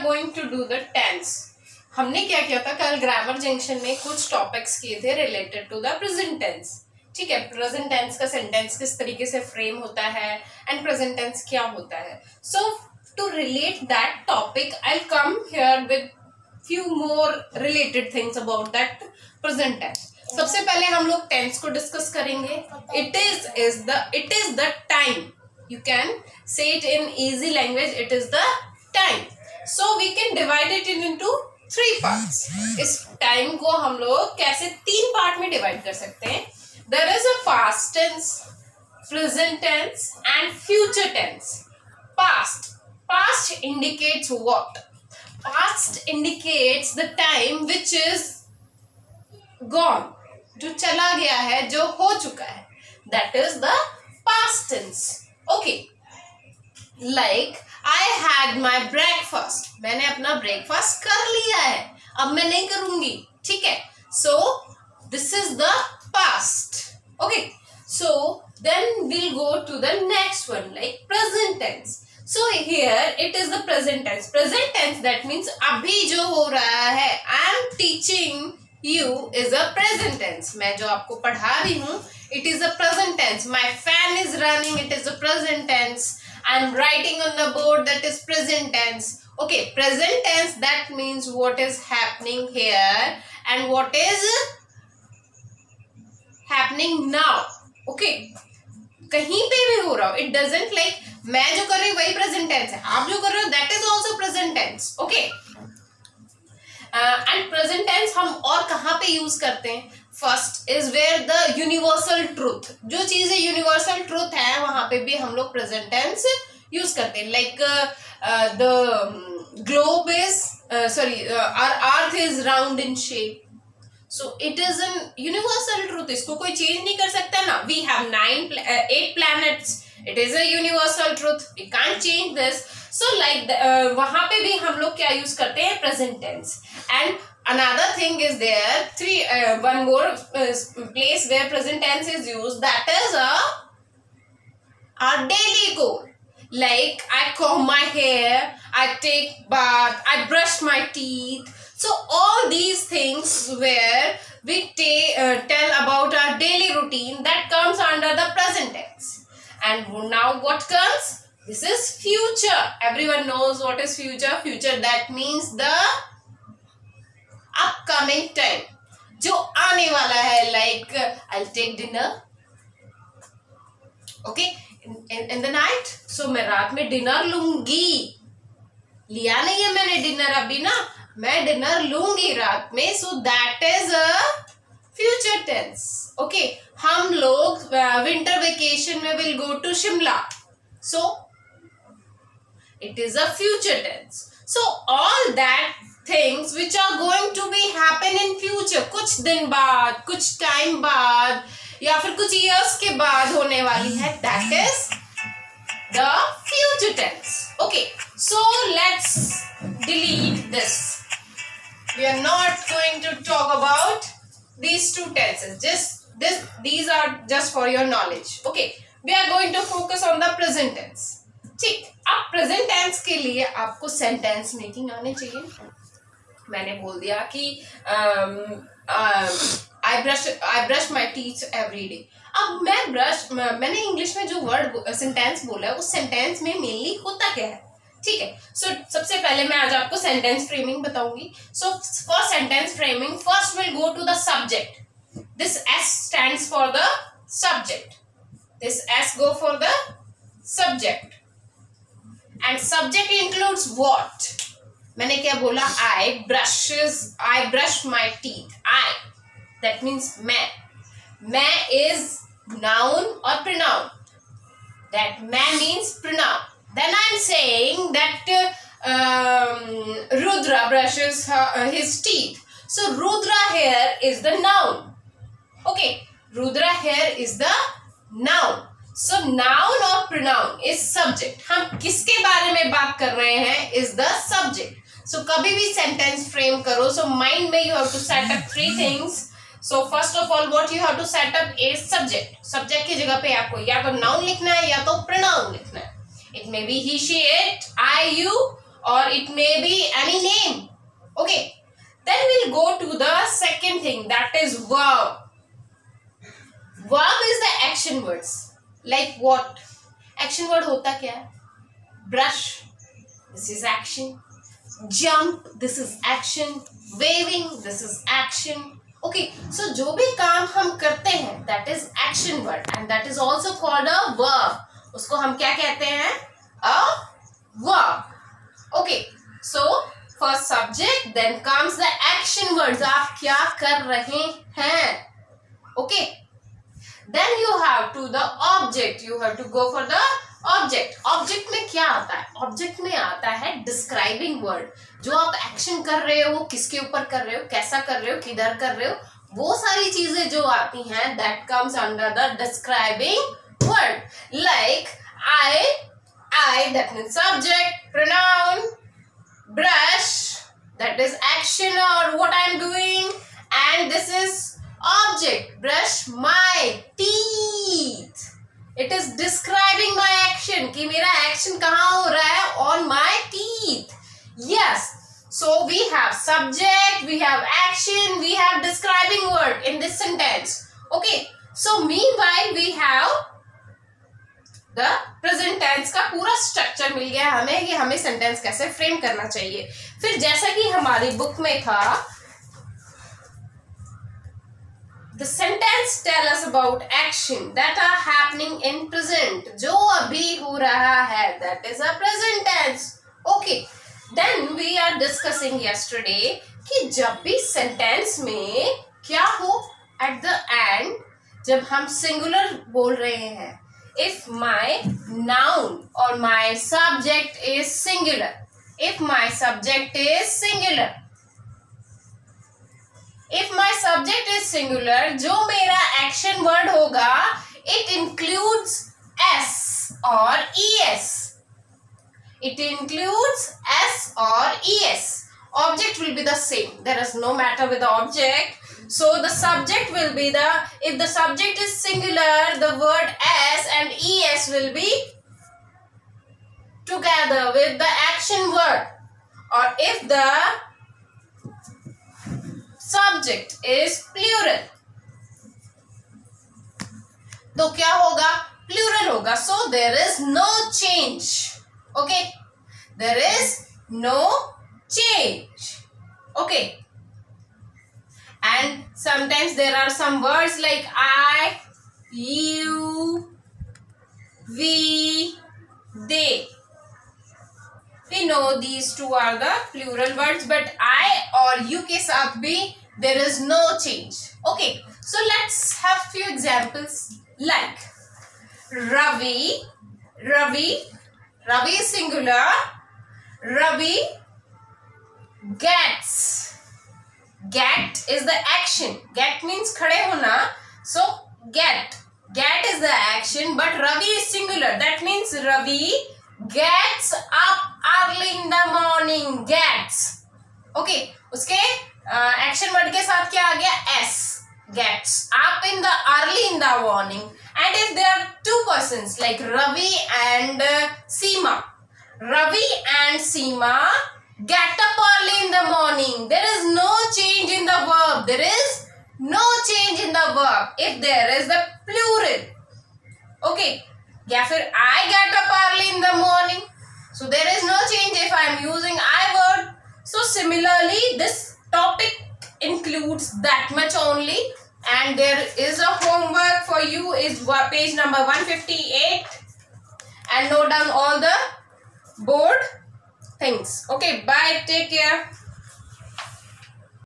going to do the tense. हमने क्या किया था कल ग्रामर जंक्शन में कुछ टॉपिक्स किए थे related to the present tense. ठीक है, प्रेजेंट टेंस का सेंटेंस किस तरीके से फ्रेम होता है एंड प्रेजेंट टेंस क्या होता है. So to relate that topic I come here with few more related things about that present tense. सबसे पहले हम लोग टेंस को डिस्कस करेंगे. It is the time. You can say it in easy language. It is the time. So we can divide it into 3 parts. इस time को हम लोग कैसे 3 पार्ट में डिवाइड कर सकते हैं. There is a past tense, present tense and future tense. Past indicates what? Past indicates the time which is gone, जो चला गया है, जो हो चुका है. That is the past tense. Okay. Like I had my breakfast. मैंने अपना ब्रेकफास्ट कर लिया है, अब मैं नहीं करूंगी. ठीक है. So this is the past. Okay. So then we'll go to the next one, like present tense. So here it is the present tense. Present tense, that means अभी जो हो रहा है. I am teaching you is a present tense. मैं जो आपको पढ़ा रही हूँ it is a present tense. My fan is running, it is a present tense. I am writing on the board, that is present tense. Okay, present tense, that means what is happening here and what is happening now. Okay, कहीं पे भी हो रहा हो, it doesn't like मैं जो कर रही हूँ वही प्रेजेंट टेंस है, आप जो कर रहे हो that is also present tense. Okay. And present tense हम और कहाँ पे यूज करते हैं. First is where the universal truth. जो चीजें यूनिवर्सल ट्रूथ है वहां पे भी हम लोग प्रेजेंट टेंस यूज करते हैं. Like the globe is our earth is round in shape. So it is an universal truth. इसको कोई चेंज नहीं कर सकता ना. We have 8 planets. It is a universal truth. We can't change this. So like वहाँ पे भी हम लोग क्या यूज करते हैं, present tense. And another thing is there, one more place where present tense is used. That is our daily goal. Like I comb my hair, I take bath, I brush my teeth. So all these things where we tell about our daily routine, that comes under the present tense. And now what comes? This is future. Everyone knows what is future. Future, that means the upcoming time. जो आने वाला है. Like I'll take dinner. Okay, in the night. So मैं रात में dinner लूंगी. लिया नहीं है मैंने डिनर अभी ना, मैं डिनर लूंगी रात में. So that is a future tense. Okay. हम लोग विंटर वेकेशन में will go to Shimla. So it is a future tense. So all that things which are going to be happen in future, कुछ दिन बाद, कुछ टाइम बाद या फिर कुछ ईयर्स के बाद होने वाली है, that is the future tense. Okay. So let's delete this. We are not going to talk about these 2 tenses. These are just for your knowledge. Okay. We are going to focus on the present tense. ठीक. अब present tense के लिए आपको sentence making आने चाहिए. मैंने बोल दिया कि I brush my teeth every day. अब मैंने इंग्लिश में जो वर्ड सेंटेंस बोला है वो सेंटेंस में मेनली होता क्या है. ठीक है. सो सबसे पहले मैं आज आपको सेंटेंस फ्रेमिंग बताऊंगी. So for sentence framing first will go to the subject. This S stands for the subject. This S go for the subject. And subject includes what. मैंने क्या बोला, I brush my teeth. I, that means मैं is noun और pronoun. That मैं means pronoun. Then I'm saying that Rudra brushes his teeth. So Rudra here is the noun. Okay, Rudra here is the noun. So noun or pronoun is subject. हम किसके बारे में बात कर रहे हैं is the subject. So कभी भी sentence frame करो, so mind में you have to set up 3 things. So first of all what you have to set up is subject. Subject की जगह पे आपको या तो noun लिखना है या तो pronoun लिखना है. It may be he, she, it, I, you, or it may be any name. Okay, then we'll go to the second thing, that is verb. Verb is the action words. Like what? Action word होता क्या है? Brush, this is action. Jump, this is action. Waving, this is action. Okay, so जो भी काम हम करते हैं that is action word and that is also called a verb. उसको हम क्या कहते हैं? A verb. Okay, so first subject, then comes the action words. आप क्या कर रहे हैं? Okay, then you have to the object. You have to go for the object. Object में क्या आता है? Object में आता है describing word. जो आप action कर रहे हो, किसके ऊपर कर रहे हो, कैसा कर रहे हो, किधर कर रहे हो, वो सारी चीजें जो आती हैं that comes under the describing word. Like I that means subject, pronoun, brush that is action or what I am doing, and this is object, brush my teeth. It is describing my action कि मेरा action कहाँ हो रहा है? On my teeth. Yes. So we have subject, we have action, we have describing word in this sentence. Okay. So meanwhile we have the present tense का पूरा structure मिल गया हमें कि हमें sentence कैसे frame करना चाहिए. फिर जैसा कि हमारी book में था, the sentence tell us about action that are happening in present. जो अभी हो रहा है, that is a present tense. Okay. Then we are discussing yesterday कि जब भी sentence में क्या हो at the end, जब हम singular बोल रहे हैं, if my noun or my subject is singular, if my subject is singular, if my subject is singular, जो मेरा action word होगा, it includes s or es. It includes s or es. Object will be the same. There is no matter with the object. So the subject will be the, if the subject is singular, the word s and es will be together with the action word. Or if the subject is plural, तो क्या होगा? Plural होगा. So there is no change. Okay, there is no change. Okay, and sometimes there are some words like I, you, we, they. We know these two are the plural words, but I or you के साथ भी there is no change. Okay, so let's have few examples like Ravi. Ravi is singular. Ravi gets. Get is the action. Get means खड़े होना. So get. Get is the action, but Ravi is singular. That means Ravi gets up early in the morning. Gets. Okay. उसके action word के साथ क्या आ गया? S. Gets up in the early in the morning. And if there are two persons like Ravi and Seema, Ravi and Seema get up early in the morning. There is no change in the verb. There is no change in the verb if there is the plural. Okay. या फिर I get up early in the morning. So there is no change if I am using I word. So similarly, this topic includes that much only. And there is a homework for you is page number 158, and note down all the board things. Okay, bye, take care.